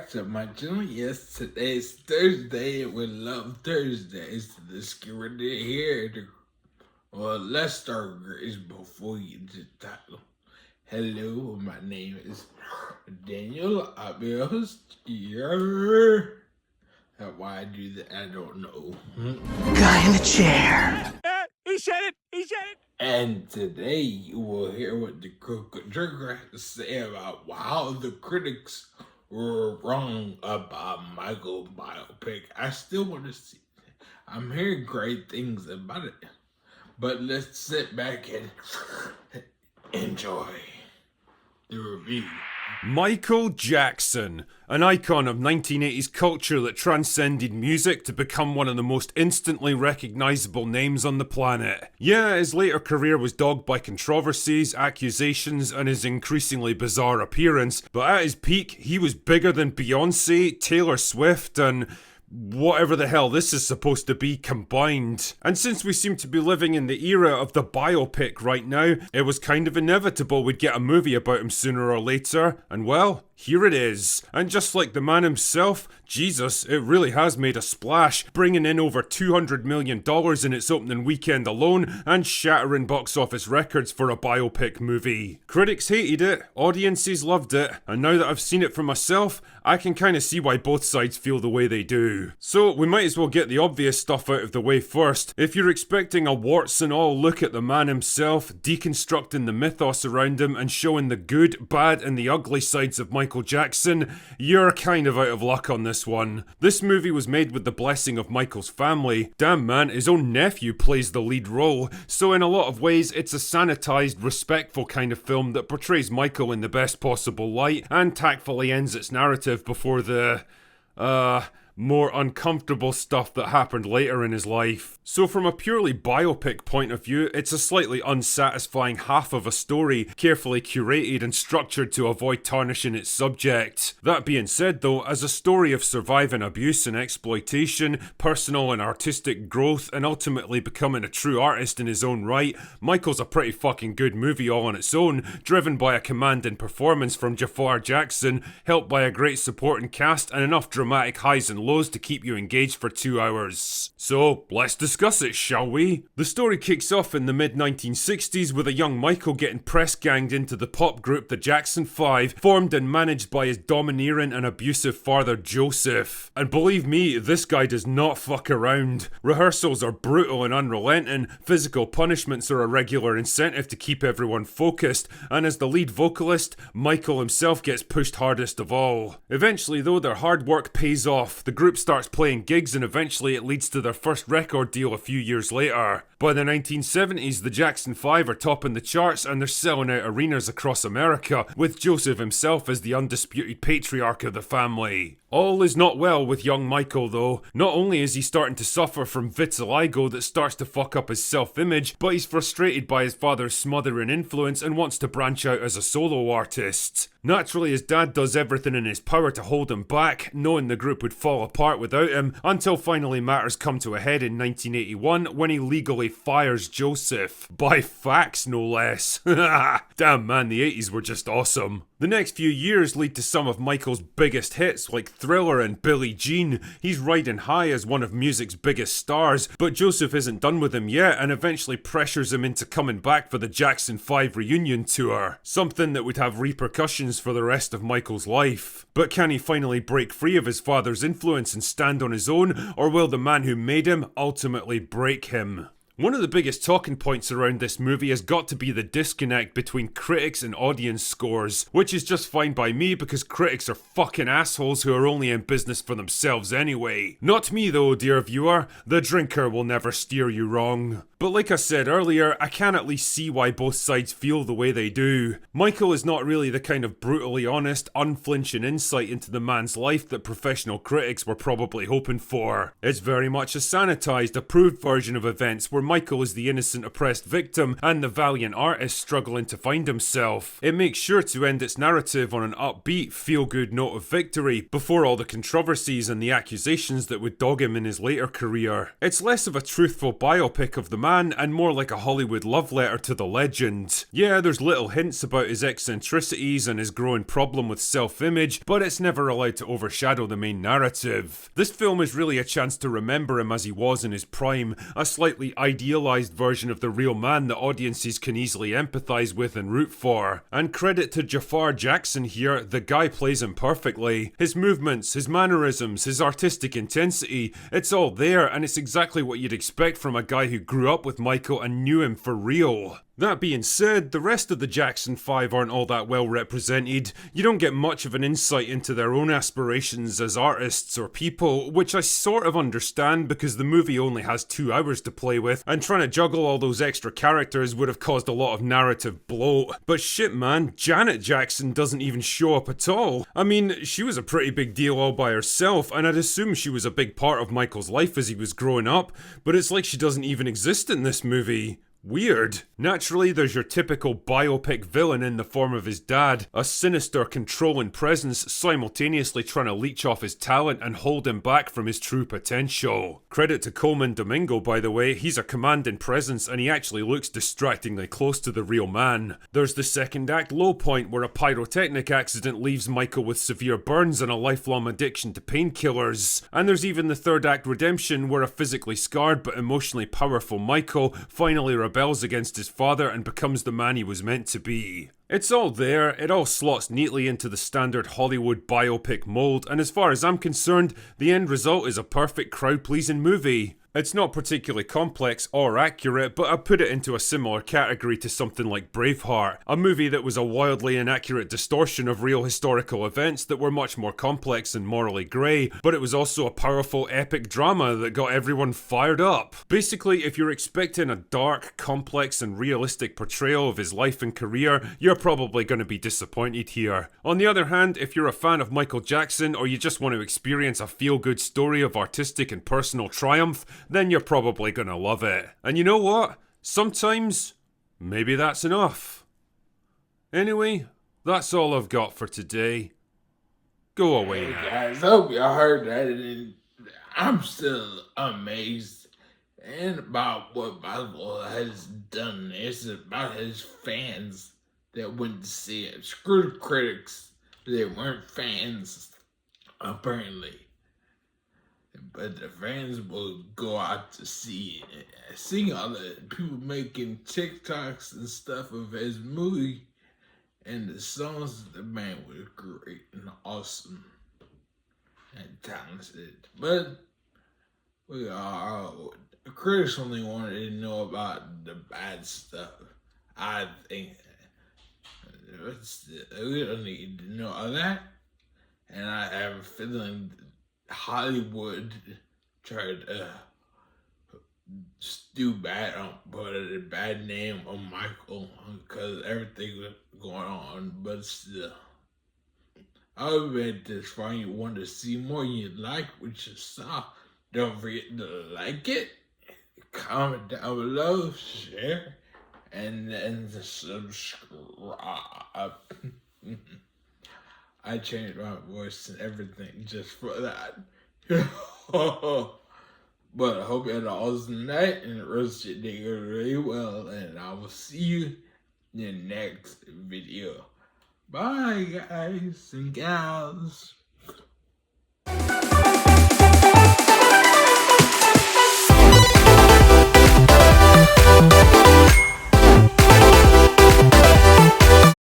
back to my channel. Yes, today's Thursday and we love Thursdays. Let's get ready here. Well, let's start, Grace, before you get to the title. Hello, my name is Daniel. I'm your host. Why I do that, I don't know. Guy in the chair. He said it! He said it! And today you will hear what the Joker has to say about how the critics were wrong about Michael biopic. I still want to see it. I'm hearing great things about it. But let's sit back and enjoy the review. Michael Jackson, an icon of 1980s culture that transcended music to become one of the most instantly recognizable names on the planet. Yeah, his later career was dogged by controversies, accusations, and his increasingly bizarre appearance, but at his peak, he was bigger than Beyonce, Taylor Swift, and whatever the hell this is supposed to be combined. And since we seem to be living in the era of the biopic right now, it was kind of inevitable we'd get a movie about him sooner or later, and well, here it is. And just like the man himself, Jesus, it really has made a splash, bringing in over $200 million in its opening weekend alone, and shattering box office records for a biopic movie. Critics hated it, audiences loved it, and now that I've seen it for myself, I can kinda see why both sides feel the way they do. So we might as well get the obvious stuff out of the way first. If you're expecting a warts and all look at the man himself, deconstructing the mythos around him and showing the good, bad, and the ugly sides of Michael Jackson, you're kind of out of luck on this one. This movie was made with the blessing of Michael's family. Damn man, his own nephew plays the lead role, so in a lot of ways it's a sanitized, respectful kind of film that portrays Michael in the best possible light and tactfully ends its narrative before the, more uncomfortable stuff that happened later in his life. So from a purely biopic point of view, it's a slightly unsatisfying half of a story, carefully curated and structured to avoid tarnishing its subject. That being said though, as a story of surviving abuse and exploitation, personal and artistic growth, and ultimately becoming a true artist in his own right, Michael's a pretty fucking good movie all on its own, driven by a commanding performance from Jafar Jackson, helped by a great supporting cast and enough dramatic highs and lows to keep you engaged for 2 hours. So, let's discuss it, shall we? The story kicks off in the mid-1960s with a young Michael getting press-ganged into the pop group the Jackson 5, formed and managed by his domineering and abusive father Joseph. And believe me, this guy does not fuck around. Rehearsals are brutal and unrelenting, physical punishments are a regular incentive to keep everyone focused, and as the lead vocalist, Michael himself gets pushed hardest of all. Eventually though, their hard work pays off. The group starts playing gigs and eventually it leads to their first record deal a few years later. By the 1970s, the Jackson 5 are topping the charts and they're selling out arenas across America, with Joseph himself as the undisputed patriarch of the family. All is not well with young Michael though. Not only is he starting to suffer from vitiligo that starts to fuck up his self-image, but he's frustrated by his father's smothering influence and wants to branch out as a solo artist. Naturally, his dad does everything in his power to hold him back, knowing the group would fall apart without him, until finally matters come to a head in 1981 when he legally fires Joseph. By fax, no less. Damn man, the 80s were just awesome. The next few years lead to some of Michael's biggest hits like Thriller and Billie Jean. He's riding high as one of music's biggest stars, but Joseph isn't done with him yet and eventually pressures him into coming back for the Jackson 5 reunion tour. Something that would have repercussions for the rest of Michael's life. But can he finally break free of his father's influence and stand on his own, or will the man who made him ultimately break him? One of the biggest talking points around this movie has got to be the disconnect between critics and audience scores, which is just fine by me because critics are fucking assholes who are only in business for themselves anyway. Not me though, dear viewer, the drinker will never steer you wrong. But like I said earlier, I can at least see why both sides feel the way they do. Michael is not really the kind of brutally honest, unflinching insight into the man's life that professional critics were probably hoping for. It's very much a sanitized, approved version of events where Michael is the innocent oppressed victim and the valiant artist struggling to find himself. It makes sure to end its narrative on an upbeat, feel-good note of victory before all the controversies and the accusations that would dog him in his later career. It's less of a truthful biopic of the man man and more like a Hollywood love letter to the legend. Yeah, there's little hints about his eccentricities and his growing problem with self-image, but it's never allowed to overshadow the main narrative. This film is really a chance to remember him as he was in his prime, a slightly idealised version of the real man that audiences can easily empathise with and root for. And credit to Jafar Jackson here, the guy plays him perfectly. His movements, his mannerisms, his artistic intensity, it's all there, and it's exactly what you'd expect from a guy who grew up with Michael and knew him for real. That being said, the rest of the Jackson 5 aren't all that well represented. You don't get much of an insight into their own aspirations as artists or people, which I sort of understand because the movie only has 2 hours to play with, and trying to juggle all those extra characters would have caused a lot of narrative bloat. But shit man, Janet Jackson doesn't even show up at all. I mean, she was a pretty big deal all by herself, and I'd assume she was a big part of Michael's life as he was growing up, but it's like she doesn't even exist in this movie. Weird. Naturally, there's your typical biopic villain in the form of his dad, a sinister, controlling presence simultaneously trying to leech off his talent and hold him back from his true potential. Credit to Coleman Domingo, by the way, he's a commanding presence and he actually looks distractingly close to the real man. There's the second act low point where a pyrotechnic accident leaves Michael with severe burns and a lifelong addiction to painkillers. And there's even the third act redemption where a physically scarred but emotionally powerful Michael finally rebels against his father and becomes the man he was meant to be. It's all there, it all slots neatly into the standard Hollywood biopic mold, and as far as I'm concerned, the end result is a perfect crowd-pleasing movie. It's not particularly complex or accurate, but I put it into a similar category to something like Braveheart, a movie that was a wildly inaccurate distortion of real historical events that were much more complex and morally grey, but it was also a powerful epic drama that got everyone fired up. Basically, if you're expecting a dark, complex and realistic portrayal of his life and career, you're probably going to be disappointed here. On the other hand, if you're a fan of Michael Jackson or you just want to experience a feel-good story of artistic and personal triumph, then you're probably gonna love it. And you know what? Sometimes, maybe that's enough. Anyway, that's all I've got for today. Go away Hey now. guys, hope y'all heard that, and I'm still amazed and about what Michael has done. It's about his fans that went to see it. Screw the critics, they weren't fans, apparently. But the fans will go out to see it. Seeing all the people making TikToks and stuff of his movie and the songs, the man was great and awesome and talented. But we all, critics only wanted to know about the bad stuff. I think we don't need to know all that. And I have a feeling Hollywood tried to do bad on, put a bad name on Michael because everything was going on, but still. I'll bet this far. You want to see more, you like what you saw. Don't forget to like it, comment down below, share, and then subscribe. I changed my voice and everything just for that. But I hope you had an awesome night and the rest of your day goes really well. And I will see you in the next video. Bye, guys and gals.